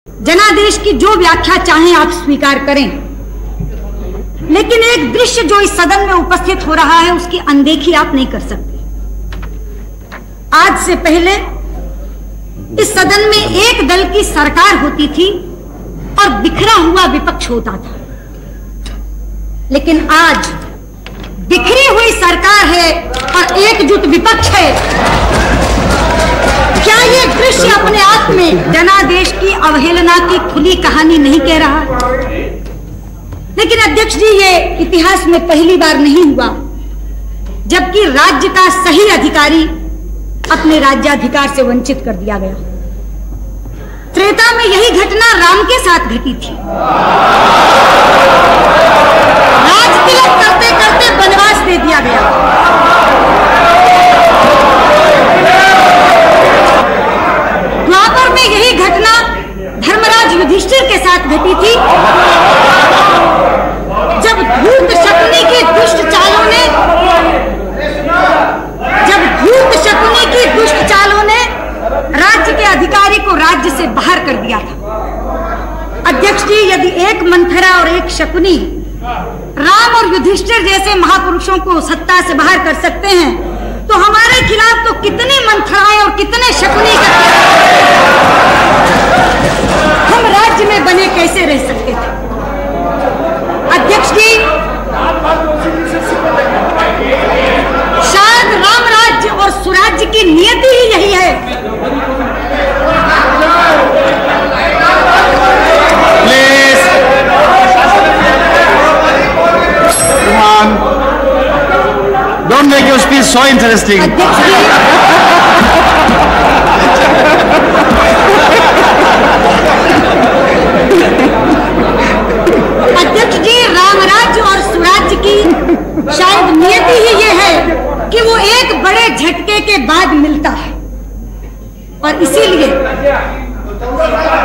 जनादेश की जो व्याख्या चाहें आप स्वीकार करें, लेकिन एक दृश्य जो इस सदन में उपस्थित हो रहा है उसकी अनदेखी आप नहीं कर सकते। आज से पहले इस सदन में एक दल की सरकार होती थी और बिखरा हुआ विपक्ष होता था, लेकिन आज बिखरी हुई सरकार है और एकजुट विपक्ष है। क्या ये दृश्य अपने आप में जनादेश की अवहेलना की खुली कहानी नहीं कह रहा? लेकिन अध्यक्ष जी, ये इतिहास में पहली बार नहीं हुआ जबकि राज्य का सही अधिकारी अपने राज्याधिकार से वंचित कर दिया गया। त्रेता में यही घटना राम के साथ घटी थी। राज तिलक करते करते वनवास दे दिया गया। द्वापर में यही घटना धर्मराज युधिष्ठिर के साथ घटी थी, जब धूर्त शकुनी की दुष्ट चालों ने राज्य के अधिकारी को राज्य से बाहर कर दिया था। अध्यक्ष जी, यदि एक मंथरा और एक शकुनी राम और युधिष्ठिर जैसे महापुरुषों को सत्ता से बाहर कर सकते हैं, तो हमारे खिलाफ तो कितने मंथराएं और कितने शकुनी हम राज्य में बने कैसे रह सकते थे? अध्यक्ष जी, शायद राम राज्य और सुराज्य की नियति ही यही है। Please, come on, don't make your speech so interesting. अध्यक्ष जी, राम राज्य और सुराज्य की शायद नियति ही ये है कि वो एक बड़े झटके के बाद मिलता है, और इसीलिए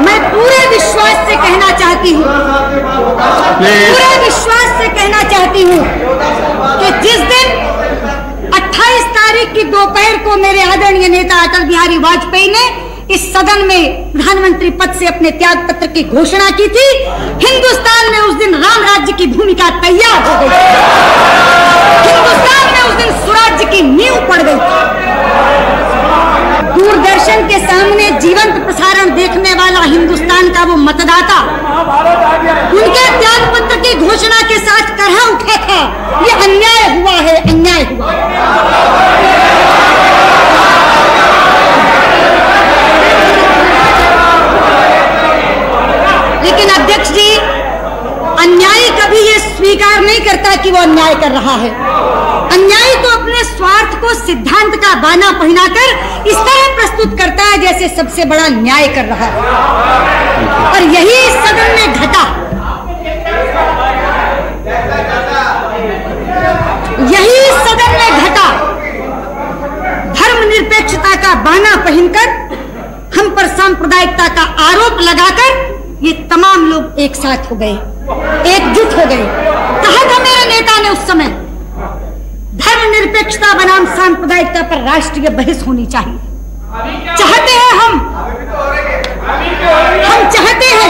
मैं पूरे विश्वास से कहना चाहती हूँ कि जिस दिन 28 तारीख की दोपहर को मेरे आदरणीय नेता अटल बिहारी वाजपेयी ने इस सदन में प्रधानमंत्री पद से अपने त्याग पत्र की घोषणा की थी, हिंदुस्तान में उस दिन राम राज्य की भूमिका तैयार हो गई। हिंदुस्तान में उस दिन सुराज्य की नींव पड़ गई। दूरदर्शन के सामने जीवंत प्रसारण देखने वाला हिंदुस्तान का वो मतदाता उनके त्याग पत्र की घोषणा के साथ करहा उठा था, ये अन्याय हुआ है, अन्याय हुआ। लेकिन अध्यक्ष जी, अन्यायी कभी ये स्वीकार नहीं करता कि वो अन्याय कर रहा है। अन्यायी तो अपने स्वार्थ को सिद्धांत का बाना पहनाकर इस तरह प्रस्तुत करता है जैसे सबसे बड़ा न्याय कर रहा है, और यही इस सदन में घटा। यही इस सदन में घटा। धर्मनिरपेक्षता का बाना पहनकर हम पर सांप्रदायिकता का आरोप लगाकर ये तमाम लोग एक साथ हो गए, एकजुट हो गए। कहा था मेरे नेता ने उस समय, धर्मनिरपेक्षता बनाम सांप्रदायिकता पर राष्ट्रीय बहस होनी चाहिए। चाहते हैं हम चाहते हैं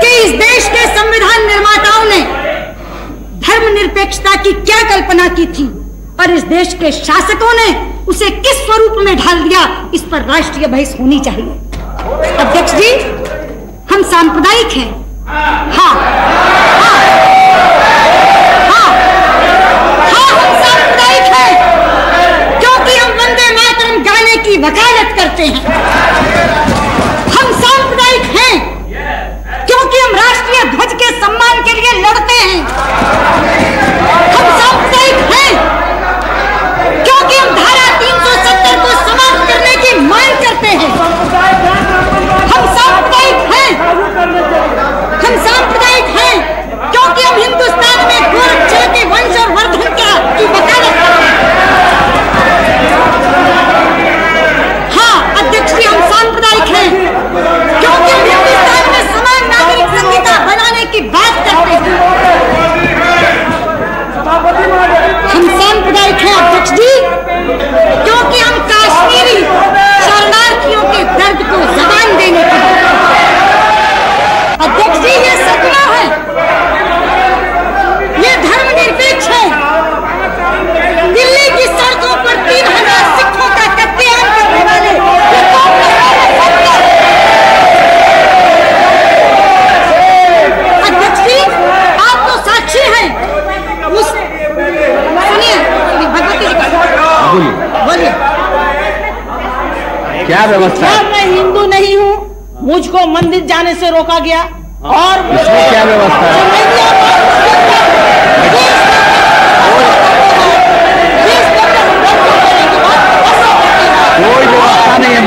कि इस देश के संविधान निर्माताओं ने धर्मनिरपेक्षता की क्या कल्पना की थी और इस देश के शासकों ने उसे किस स्वरूप में ढाल दिया, इस पर राष्ट्रीय बहस होनी चाहिए। अध्यक्ष जी, हम सांप्रदायिक हैं, हाँ, हम सांप्रदायिक हैं क्योंकि हम वंदे मातरम गाने की वकालत करते हैं। हम सांप्रदायिक हैं क्योंकि हम राष्ट्रीय ध्वज के सम्मान के लिए लड़ते हैं। हम सांप्रदायिक हैं क्योंकि हम धारा 370 को समाप्त करने की मांग करते हैं। हम सांप्रदायिक हैं क्या व्यवस्था है? मैं हिंदू नहीं हूँ, मुझको मंदिर जाने से रोका गया। और इसमें क्या व्यवस्था है? कोई व्यवस्था नहीं है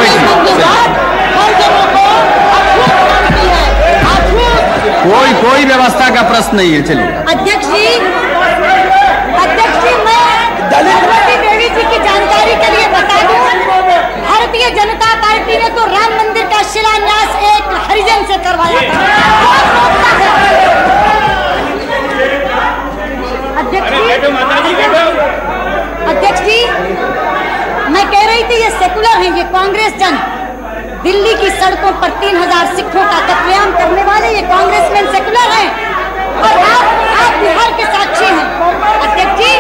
भाई, कोई व्यवस्था का प्रश्न नहीं है। चलिए अध्यक्ष जी, मैं भगवती देवी जी की जानकारी के लिए बता दूं, भारतीय जनता पार्टी ने तो राम मंदिर का शिलान्यास एक हरिजन से करवाया था। अध्यक्ष जी, मैं कह रही थी ये सेकुलर है, ये कांग्रेस जन। दिल्ली की सड़कों पर 3000 सिखों का कत्लेआम करने वाले ये कांग्रेसमैन सेकुलर हैं, और आप बिहार के साक्षी हैं। अध्यक्ष जी,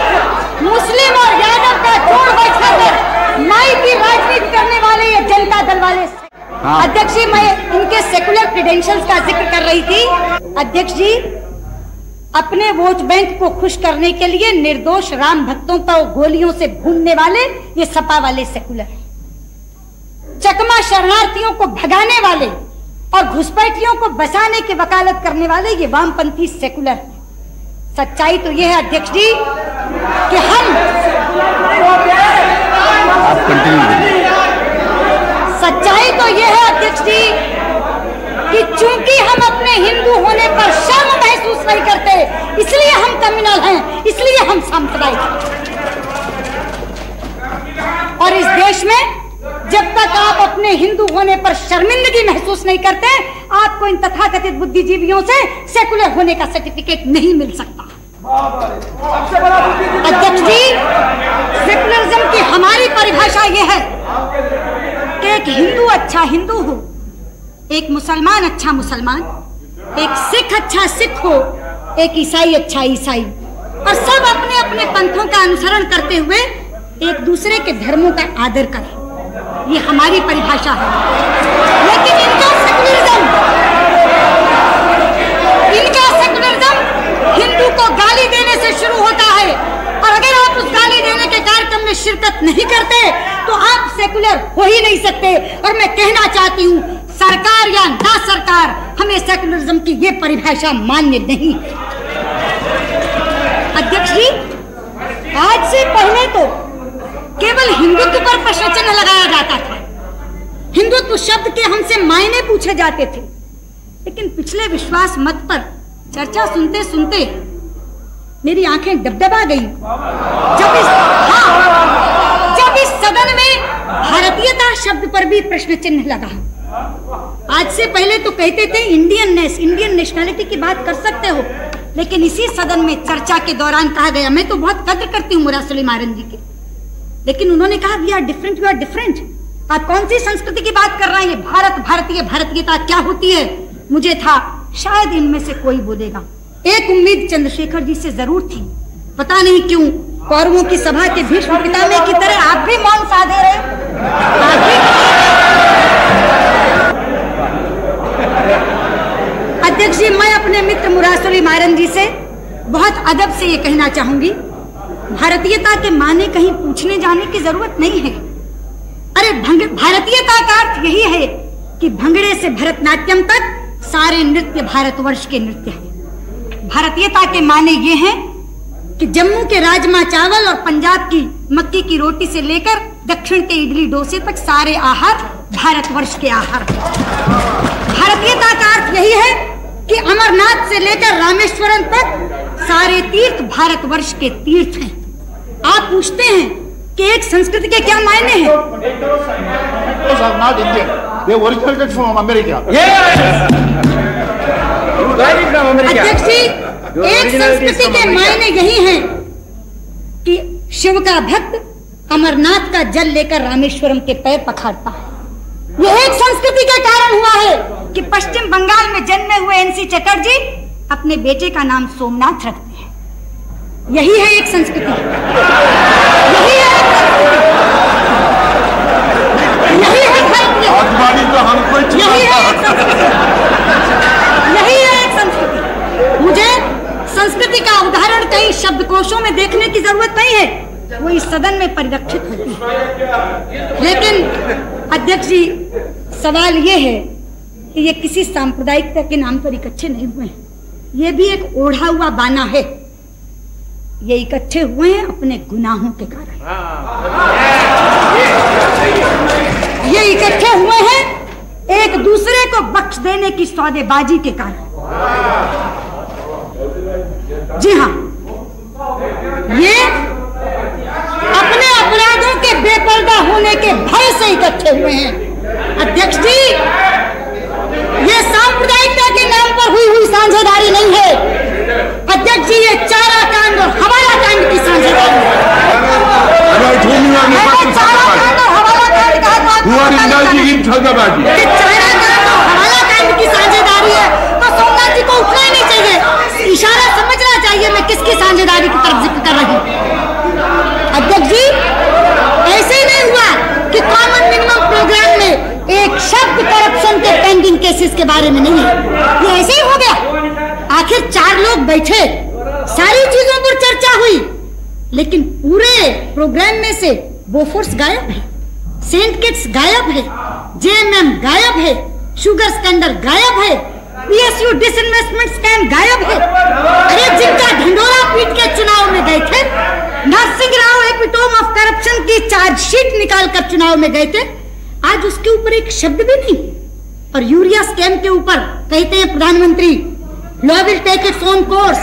मुस्लिम और यादव का जोड़ बैठाकर माई की राजनीति करने वाले ये जनता दल वाले। हाँ। अध्यक्ष जी, मैं इनके सेकुलर क्रेडेंशियल्स का जिक्र कर रही थी। अध्यक्ष जी, अपने वोट बैंक को खुश करने के लिए निर्दोष राम भक्तों को गोलियों से भूनने वाले ये सपा वाले सेकुलर हैं। चकमा शरणार्थियों को भगाने वाले और घुसपैठियों को बचाने की वकालत करने वाले ये वामपंथी सेकुलर हैं। सच्चाई तो यह है अध्यक्ष जी कि सच्चाई तो यह है अध्यक्ष जी कि चूंकि हम अपने हिंदू होने पर शर्म महसूस नहीं करते, इसलिए हम कम्युनल हैं, इसलिए हम सांप्रदायिक हैं। और इस देश में जब तक आप अपने हिंदू होने पर शर्मिंदगी महसूस नहीं करते, आपको इन तथाकथित बुद्धिजीवियों से सेकुलर होने का सर्टिफिकेट नहीं मिल सकता। अध्यक्ष जी, सेकुलरिज्म की हमारी परिभाषा यह है कि एक हिंदू अच्छा हिंदू हो, एक मुसलमान अच्छा मुसलमान, एक सिख अच्छा सिख हो, एक ईसाई अच्छा ईसाई, और सब अपने अपने पंथों का अनुसरण करते हुए एक दूसरे के धर्मों का आदर करें। ये हमारी परिभाषा है। लेकिन इनका सेकुलरिज्म हिंदू को गाली देने से शुरू होता है, और अगर आप उस गाली देने के कार्यक्रम में शिरकत नहीं करते तो आप सेकुलर हो ही नहीं सकते। और मैं कहना चाहती हूँ, सरकार या ना सरकार, हमें सेकुलरिज्म की ये परिभाषा मान्य नहीं है। अध्यक्ष जी, आज से पहले तो केवल हिंदुत्व पर प्रश्न चिन्ह लगाया जाता था, हिंदुत्व शब्द के हमसे मायने पूछे जाते थे। लेकिन पिछले विश्वास मत पर चर्चा सुनते सुनते मेरी आंखें डबडबा गई जब इस सदन में भारतीयता शब्द पर भी प्रश्न चिन्ह लगा। आज से पहले तो कहते थे इंडियन नेशनलिटी की बात कर सकते हो, लेकिन इसी सदन में चर्चा के दौरान कहा गया, मैं तो बहुत कद्र करती हूँ मुरासली मारन जी की, लेकिन उन्होंने कहा we are different, you are different. आप कौन सी संस्कृति की बात कर रहे हैं? ये भारत, भारतीयता क्या होती है? मुझे था शायद इनमें से कोई बोलेगा। एक उम्मीद चंद्रशेखर जी से जरूर थी, पता नहीं क्यों कौरवों की सभा के भीष्म पितामह की तरह आप भी मौन साधे रहे। अध्यक्ष जी, मैं अपने मित्र मुरासली मारन जी से बहुत अदब से ये कहना चाहूंगी, भारतीयता के माने कहीं पूछने जाने की जरूरत नहीं है। अरे भारतीयता का अर्थ यही है कि भंगड़े से भरतनाट्यम तक सारे नृत्य भारतवर्ष के नृत्य हैं। भारतीयता के माने ये हैं कि जम्मू के राजमा चावल और पंजाब की मक्की की रोटी से लेकर दक्षिण के इडली डोसे तक सारे आहार भारतवर्ष के आहार। भारतीयता का अर्थ यही है कि अमरनाथ से लेकर रामेश्वरम तक सारे तीर्थ भारतवर्ष के तीर्थ हैं। आप पूछते हैं कि एक संस्कृति के क्या मायने हैं? अध्यक्ष जी, एक संस्कृति के मायने यही हैं कि शिव का भक्त अमरनाथ का जल लेकर रामेश्वरम के पैर पखारता है। यह एक संस्कृति के कारण हुआ है कि पश्चिम बंगाल में जन्मे हुए एनसी चटर्जी अपने बेटे का नाम सोमनाथ रखते हैं। यही है एक संस्कृति, यही है एक संस्कृति, यही है एक संस्कृति। मुझे संस्कृति का उदाहरण कई शब्दकोशों में देखने की जरूरत नहीं है, वो इस सदन में परिलक्षित होती है। लेकिन अध्यक्ष जी, सवाल ये है कि ये किसी सांप्रदायिकता के नाम पर इकट्ठे नहीं हुए हैं। ये भी एक ओढ़ा हुआ बाना है। ये इकट्ठे हुए हैं अपने गुनाहों के कारण। ये इकट्ठे हुए हैं एक दूसरे को बख्श देने की सौदेबाजी के कारण। जी हाँ, ये अपने अपराधों के बेपर्दा होने के भय से इकट्ठे हुए हैं। अध्यक्ष जी, ये सांप्रदायिकता के नाम पर हुई साझेदारी नहीं है। अध्यक्ष जी, ये चारा कांड और हवाला कांड की साझेदारी है। की साझेदारी है तो सोमनाथ जी को उठना ही नहीं चाहिए। इशारा समझना चाहिए मैं किसकी साझेदारी की तरफ जिक्र कर रही हूँ। अध्यक्ष जी, ऐसे ही नहीं हुआ कि कॉमन मिनिमम प्रोग्राम में एक शब्द करप्शन के पेंडिंग केसेस के बारे में नहीं है। ये ऐसे ही हो गया। आखिर 4 लोग बैठे, सारी चीजों पर चर्चा हुई, लेकिन पूरे प्रोग्राम में से बोफोर्स गायब है, सेंट किट्स गायब है, जेएमएम गायब है, शुगर स्कैंडल गायब है, पीएसयू डिसइन्वेस्टमेंट स्कैम गायब है। अरे जिनका ढिंडोरा पीट के चुनाव में गए थे, Narasimha Rao epitome of corruption की चार्जशीट निकालकर चुनाव में गए थे, आज उसके ऊपर एक शब्द भी नहीं। और यूरिया स्कैम के ऊपर कहते हैं प्रधानमंत्री, law will take its own course,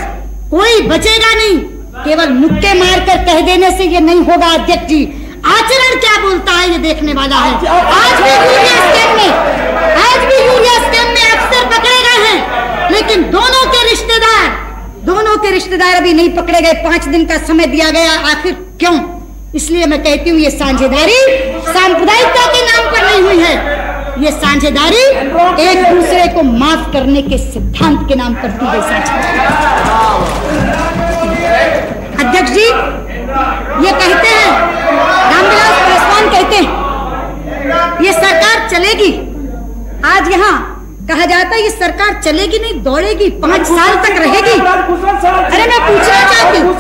कोई बचेगा नहीं। केवल मुक्के मारकर कह देने से ये नहीं होगा अध्यक्ष जी, आचरण क्या बोलता है ये देखने वाला है। आज भी यूरिया स्कैम में अफसर पकड़े गए हैं, लेकिन दोनों के रिश्तेदार अभी नहीं पकड़े गए। 5 दिन का समय दिया गया। आखिर क्यों? इसलिए मैं कहती हूँ ये साझेदारी सांप्रदायिकता के नाम पर नहीं हुई है। ये साझेदारी एक दूसरे को माफ करने के सिद्धांत के नाम पर की गई साझेदारी। अध्यक्ष जी, ये कहते हैं, रामविलास पासवान कहते हैं ये सरकार चलेगी। आज यहाँ कहा जाता है ये सरकार चलेगी नहीं, दौड़ेगी, 5 साल तक रहेगी। अरे मैं पूछना चाहती हूँ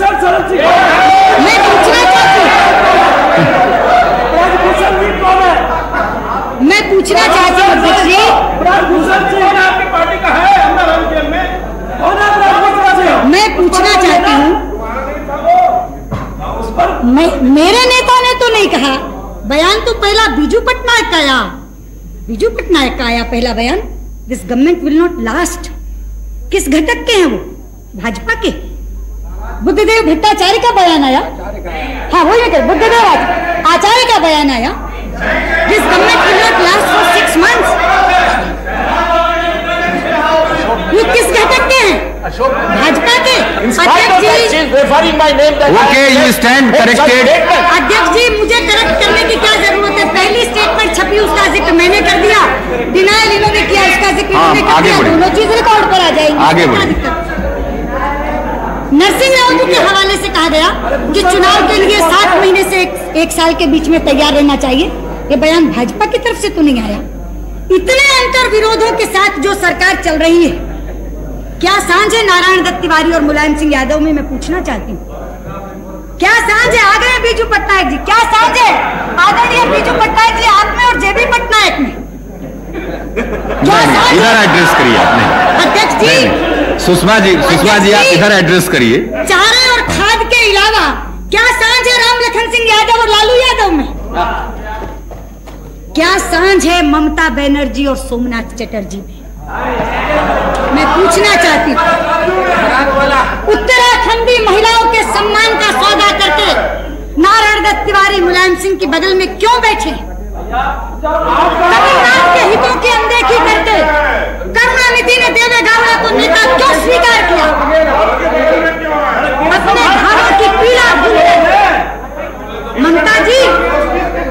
अध्यक्ष जी, मैं पूछना चाहती हूँ, मेरे नेता ने तो नहीं कहा, बयान तो पहला बीजू पटनायक का आया पहला बयान, this government will not last. किस घटक के हैं वो? भाजपा के। बुद्धदेव भट्टाचार्य का बयान आया, हाँ वही है, बुद्धदेव आचार्य का बयान आया, this government will not last for 6 months। ये किस घटक के हैं? भाजपा के। Okay, you stand corrected. अध्यक्ष जी, मुझे करेक्ट करने की क्या जरूरत है? पहली स्टेटमेंट छपी, उसका जिक्र मैंने कर दिया, डिनायल इन्होंने किया, उसका जिक्र इन्होंने कर दिया, दोनों चीज रिकॉर्ड पर आ जाएंगी। आगे बढ़े। नरसिंह राव जी के हवाले से कहा गया कि चुनाव के लिए 7 महीने से 1 साल के बीच में तैयार रहना चाहिए। ये बयान भाजपा की तरफ से तो नहीं आया। इतने अंतर विरोधों के साथ जो सरकार चल रही है, क्या सांझ है नारायण दत्त तिवारी और मुलायम सिंह यादव में? मैं पूछना चाहती हूँ, क्या सांझ है? आ गए बीजू पटनायक जी, क्या सांझ है आदरणीय बीजू पटनायक जी आप में और जेबी पटनायक में? इधर एड्रेस करिए आपने। अध्यक्ष जी, सुषमा जी आप इधर एड्रेस करिए। चारे और खाद के अलावा क्या सांझ है राम लखन सिंह यादव और लालू यादव में? क्या सांझ है ममता बनर्जी और सोमनाथ चटर्जी में? मैं पूछना चाहती हूँ, उत्तराखंडी महिलाओं के सम्मान का सौदा करके नारायण दत्त तिवारी मुलायम सिंह की बगल में क्यों बैठे? तमिलनाडु के हितों की अनदेखी करके करुणानिधि ने देवे गौड़ा को नेता क्यों स्वीकार किया? अपने घावों की पीड़ा भूलकर, ममता जी,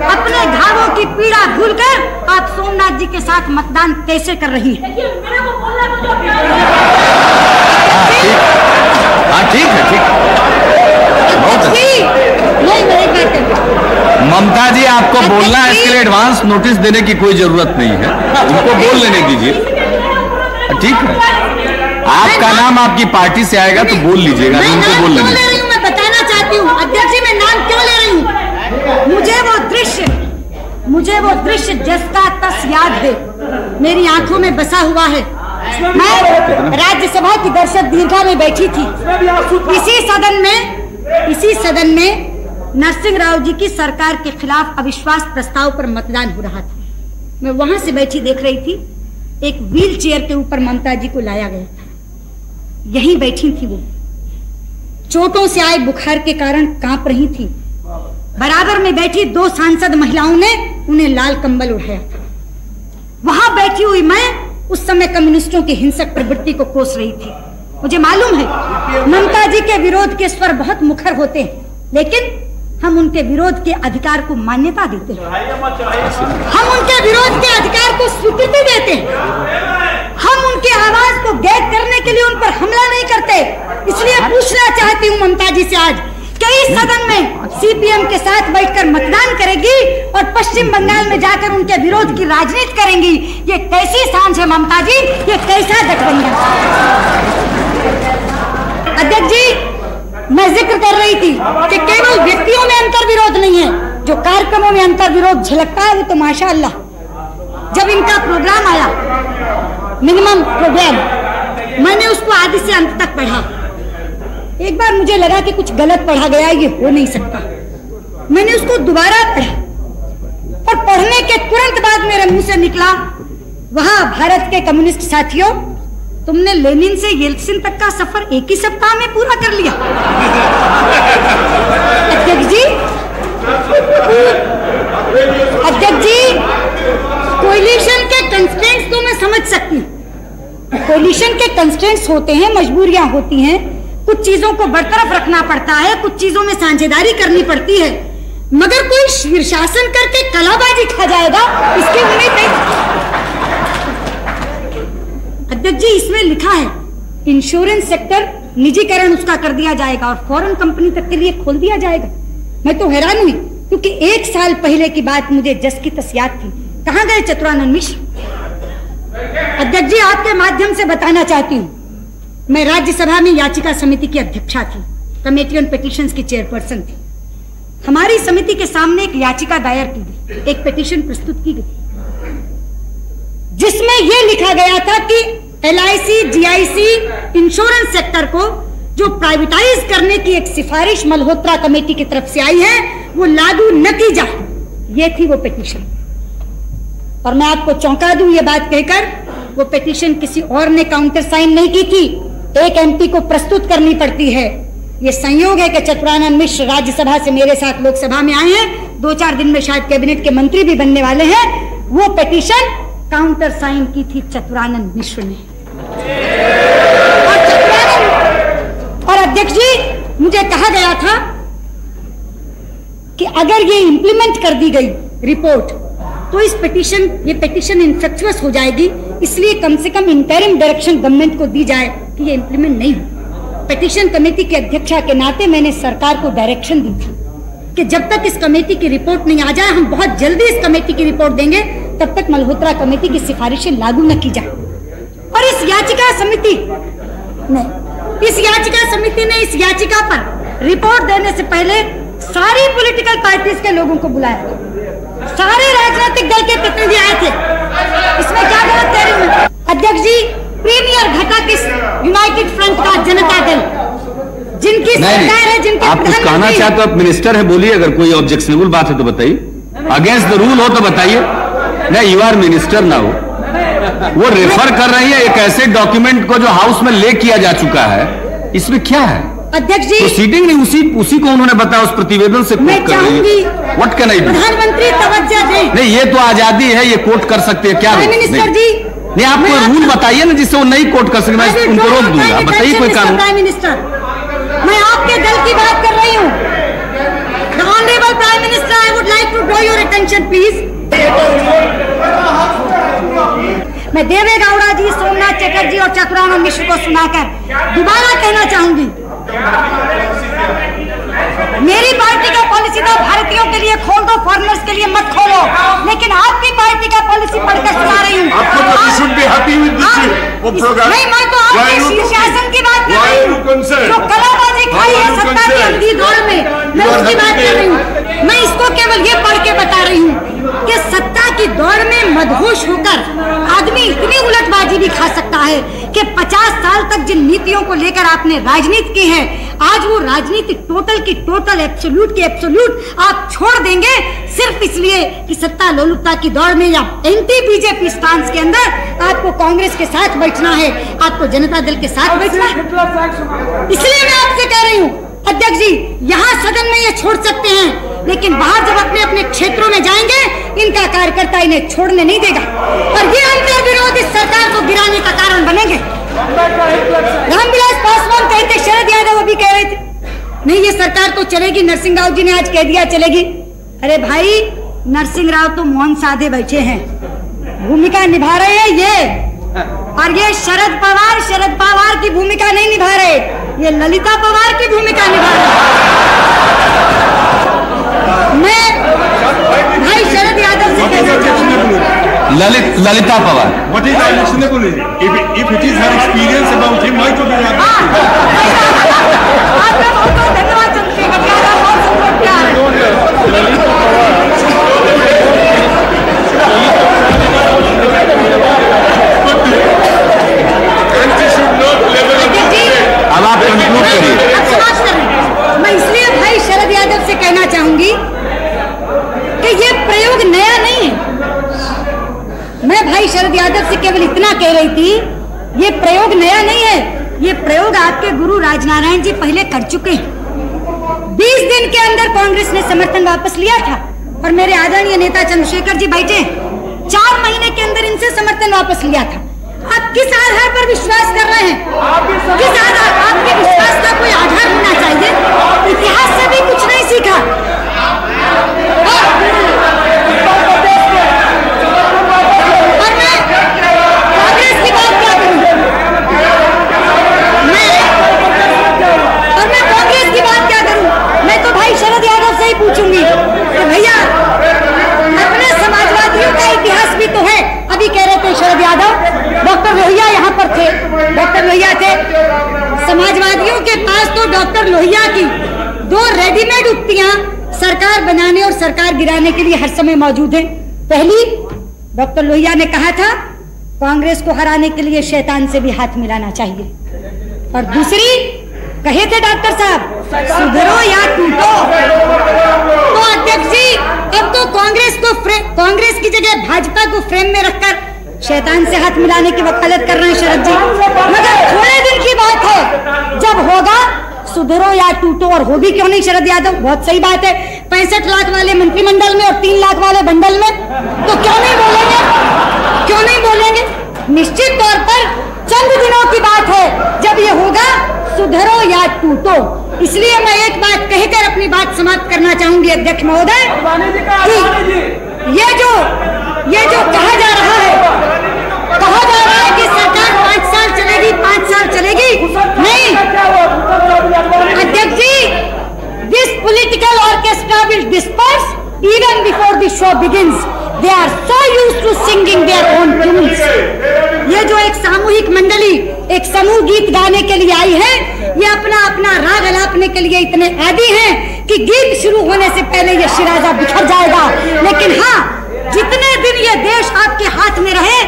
अपने घावों की पीड़ा भूलकर आप सोमनाथ जी के साथ मतदान कैसे कर रही हैं? ठीक है। ममता जी, आपको बोलना है, इसके लिए एडवांस नोटिस देने की कोई जरूरत नहीं है, उनको बोल लेने दीजिए। ठीक है, आपका नाम आपकी पार्टी से आएगा तो बोल लीजिएगा, उनको बोल लेने दीजिए। मैं बताना चाहती हूँ अध्यक्ष जी, मैं नाम क्यों ले रही हूँ? मुझे वो दृश्य, मुझे वो दृश्य जिसका तस याद है, मेरी आंखों में बसा हुआ है। मैं राज्यसभा की दर्शक दीर्घा में बैठी थी। इसी सदन में नरसिंह राव जी की सरकार के खिलाफ अविश्वास प्रस्ताव पर मतदान हो रहा था। मैं वहां से बैठी देख रही थी, एक व्हील चेयर के ऊपर ममता जी को लाया गया था। यहीं बैठी थी वो, चोटों से आए बुखार के कारण कांप रही थी। बराबर में बैठी 2 सांसद महिलाओं ने उन्हें लाल कंबल उड़ाया था। वहां बैठी हुई मैं उस समय कम्युनिस्टों की हिंसक प्रवृत्ति को कोस रही थी। मुझे मालूम है ममता जी के विरोध के स्वर बहुत मुखर होते हैं, लेकिन हम उनके विरोध के अधिकार को मान्यता देते हैं। हम उनके विरोध के अधिकार को स्वीकृति देते हैं। हम उनकी आवाज को गैद करने के लिए उन पर हमला नहीं करते। इसलिए पूछना चाहती हूँ ममता जी से आज कि इस सदन में सीपीएम के साथ बैठकर मतदान करेगी और पश्चिम बंगाल में जाकर उनके विरोध की राजनीति करेंगी। ये कैसी सांझ है ममता जी, ये कैसा गठबंधन? अध्यक्ष जी, मैं जिक्र कर रही थी कि केवल व्यक्तियों में अंतर विरोध नहीं है, जो कार्यक्रमों में अंतर विरोध झलकता है वो तो माशाअल्लाह। जब इनका प्रोग्राम आया, मिनिमम प्रोग्राम, मैंने उसको आदि से अंत तक पढ़ा। एक बार मुझे लगा कि कुछ गलत पढ़ा गया, ये हो नहीं सकता। मैंने उसको दोबारा पढ़ा और पढ़ने के तुरंत बाद मेरे मुंह से निकला, वहां भारत के कम्युनिस्ट साथियों, तुमने लेनिन से येल्त्सिन तक का सफर एक ही सप्ताह में पूरा कर लिया। अध्यक्ष जी, कोलिशन के कंस्ट्रेंट्स तो मैं समझ सकती हूँ। कोलिशन के कंस्ट्रेंट्स होते हैं, मजबूरियां होती हैं, कुछ चीजों को बरतरफ रखना पड़ता है, कुछ चीजों में साझेदारी करनी पड़ती है, मगर कोई शीर्षासन करके कलाबाजी खा जाएगा इसकी उम्मीद नहीं। अध्यक्ष जी, इसमें लिखा है इंश्योरेंस सेक्टर निजीकरण उसका कर दिया जाएगा और फॉरेन कंपनी तक के लिए खोल दिया जाएगा। मैं तो हैरान हुई, क्योंकि 1 साल पहले की बात मुझे जस की तस याद थी। कहां गए चतुरानंद मिश्र? अध्यक्ष जी, आपके माध्यम से बताना चाहती हूँ, मैं राज्यसभा में याचिका समिति की अध्यक्षा थी, कमेटी ऑन पिटीशंस की चेयरपर्सन थी। हमारी समिति के सामने एक याचिका दायर की गई, एक पिटीशन प्रस्तुत की गई, जिसमें यह लिखा गया था कि LIC, GIC इंश्योरेंस सेक्टर को जो प्राइवेटाइज करने की एक सिफारिश मल्होत्रा कमेटी की तरफ से आई है, वो लागू न की जाए। ये थी वो पिटीशन। और मैं आपको चौंका दूं ये बात कहकर, वो पिटीशन किसी और ने काउंटर साइन नहीं की थी, एक MP को प्रस्तुत करनी पड़ती है। ये संयोग है कि चतुरानंद मिश्र राज्यसभा से मेरे साथ लोकसभा में आए हैं, 2-4 दिन में शायद कैबिनेट के मंत्री भी बनने वाले हैं। वो पिटीशन काउंटर साइन की थी चतुरानंद मिश्र ने। और अध्यक्ष जी, मुझे कहा गया था कि अगर ये इंप्लीमेंट कर दी गई रिपोर्ट, तो ये पिटीशन इनफेक्चुअस हो जाएगी, इसलिए कम से कम इंटरिम डायरेक्शन गवर्नमेंट को दी जाए कि ये इंप्लीमेंट नहीं हो। पिटीशन कमेटी के अध्यक्षा के नाते मैंने सरकार को डायरेक्शन दी थी कि जब तक इस कमेटी की रिपोर्ट नहीं आ जाए, हम बहुत जल्दी इस कमेटी की रिपोर्ट देंगे, तब तक मल्होत्रा कमेटी की सिफारिशें लागू न की जाए। और इस याचिका समिति ने इस याचिका पर रिपोर्ट देने से पहले सारी पॉलिटिकल पार्टीज के लोगों को बुलाया था, सारे राजनीतिक दल के प्रतिनिधि आए थे। इसमें क्या गलत कह रही हूं? अध्यक्ष जी, प्रीमियर घटक इस यूनाइटेड फ्रंट का जनता दल, जिनकी सरकार है, जिनके आप कुछ कहना चाहते हो, आप मिनिस्टर है, बोलिए। अगर कोई ऑब्जेक्शनेबल बात है तो बताइए, अगेंस्ट द रूल हो तो बताइए। नहीं, यू आर मिनिस्टर ना हो। वो रेफर कर रही है एक ऐसे डॉक्यूमेंट को जो हाउस में ले किया जा चुका है, इसमें क्या है? अध्यक्ष जी, प्रोसीडिंग नहीं, उसी को उन्होंने बताया, उस प्रतिवेदन से कोट कर रही है। What can I do? प्रधानमंत्री तवज्जो दें। नहीं, ये तो आजादी है, ये कोट कर सकते हैं। क्या मिनिस्टर जी, नहीं, आप कोई रूल बताइए ना जिससे वो नहीं कोट कर सके, मैं उनको रोक दूंगा। बताइए कोई कानून। प्राइम मिनिस्टर, मैं आपके दल की बात कर रही हूँ। The honourable prime minister, I would like to draw your attention please. मैं देवे गौड़ा जी, सोमनाथ चटर्जी और चतुरानंद मिश्र को सुनाकर दोबारा कहना चाहूंगी, मेरी पार्टी का पॉलिसी तो भारतीयों के लिए खोल दो, फॉरेनर्स के लिए मत खोलो। लेकिन आपकी पार्टी का पॉलिसी पढ़कर सुना रही हूँ। नहीं, मैं तो आपके शीर्षासन की बात कर रही हूँ, जो कलाबाजी खाई है सत्ता की अंधी दौड़ में, मैं उसकी बात कर रही हूँ। मैं इसको केवल ये पढ़ के बता रही हूँ कि कि सत्ता की दौड़ में मदहोश होकर आदमी इतनी उलटबाजी भी खा सकता है कि 50 साल तक जिन नीतियों को लेकर आपने राजनीति की है, आज वो राजनीति टोटल की टोटल, एब्सोल्यूट की एब्सोल्यूट आप छोड़ देंगे सिर्फ इसलिए कि सत्ता लोलुपता की दौड़ में या एंटी बीजेपी स्टांस के अंदर आपको कांग्रेस के साथ बैठना है, आपको जनता दल के साथ बैठना है। इसलिए मैं आपसे कह रही हूँ अध्यक्ष जी, यहाँ सदन में ये छोड़ सकते हैं, लेकिन बाहर जब अपने अपने क्षेत्रों में जाएंगे इनका कार्यकर्ता इन्हें छोड़ने नहीं देगा और ये अंतर विरोध इस सरकार को गिराने का कारण बनेंगे। रामविलास पासवान कहते, शरद यादव अभी कह रहे थे नहीं ये सरकार तो चलेगी, नरसिंह राव जी ने आज कह दिया चलेगी। अरे भाई, नरसिंह राव तो मौन साधे बैठे हैं, भूमिका निभा रहे हैं ये, और ये शरद पवार की भूमिका नहीं निभा रहे, ये ललिता पवार की भूमिका निभा रहे। मैं भाई शरद यादव से कहना चाहूंगा, Lalita Pawar, what is unacceptable? If it is her experience about him, why to be आपका बहुत बहुत धन्यवाद चंद्रशेखर जी, बहुत बहुत प्यार। अब आप कंक्लूड करिए। मैं इसलिए भाई शरद यादव से कहना चाहूंगी कि ये प्रयोग नया नहीं है। मैं भाई शरद यादव से केवल इतना कह रही थी, ये प्रयोग नया नहीं है, ये प्रयोग आपके गुरु राजनारायण जी पहले कर चुके हैं। 20 दिन के अंदर कांग्रेस ने समर्थन वापस लिया था और मेरे आदरणीय नेता चंद्रशेखर जी बैठे, 4 महीने के अंदर इनसे समर्थन वापस लिया था। आप किस आधार पर विश्वास कर रहे हैं? किस आधार? आपके विश्वास का कोई आधार होना चाहिए। इतिहास से भी कुछ नहीं सीखा। और मैं कांग्रेस की बात क्या करूं? मैं कांग्रेस की बात क्या करूं? मैं तो भाई शरद यादव से ही पूछूंगी कि भैया अपने समाजवादियों का इतिहास भी तो है। अभी कह रहे थे शरद यादव, डॉक्टर लोहिया यहाँ पर थे, डॉक्टर लोहिया थे, समाजवादियों के पास तो डॉक्टर लोहिया की 2 रेडीमेड उक्तियां सरकार बनाने और सरकार गिराने के लिए हर समय मौजूद हैं। पहली, डॉक्टर लोहिया ने कहा था कांग्रेस को हराने के लिए शैतान से भी हाथ मिलाना चाहिए, और दूसरी कहे थे डॉक्टर साहब सुधरो या टूटो। तो अध्यक्ष जी, अब तो कांग्रेस की जगह भाजपा को फ्रेम में रखकर शैतान से हाथ मिलाने की वकालत कर रहे हैं शरद जी। मगर थोड़े दिन की बात है, जब होगा सुधरो या टूटो, और हो भी क्यों नहीं शरद यादव, बहुत सही बात है। 65 लाख वाले मंत्रिमंडल में और 3 लाख वाले बंडल में, तो क्यों नहीं बोलेंगे, क्यों नहीं बोलेंगे? निश्चित तौर पर चंद दिनों की बात है जब ये होगा सुधरो या टूटो। इसलिए मैं एक बात कहकर अपनी बात समाप्त करना चाहूंगी अध्यक्ष महोदय, ये जो कहा जा रहा है कि सरकार 5 साल चलेगी, 5 साल चलेगी, नहीं अध्यक्ष ji, this political orchestra will disperse even before the show begins. They are so used to singing their own tunes. ये जो एक सामूहिक मंडली एक समूह गीत गाने के लिए आई है, ये अपना अपना राग अलापने के लिए इतने आदी हैं कि गीत शुरू होने से पहले ये शिराजा बिखर जाएगा। लेकिन हाँ, जितने दिन ये देश आपके हाथ में रहे,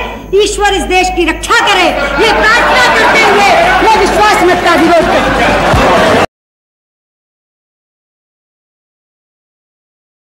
ईश्वर इस देश की रक्षा करे, ये प्रार्थना करते हुए मैं विश्वास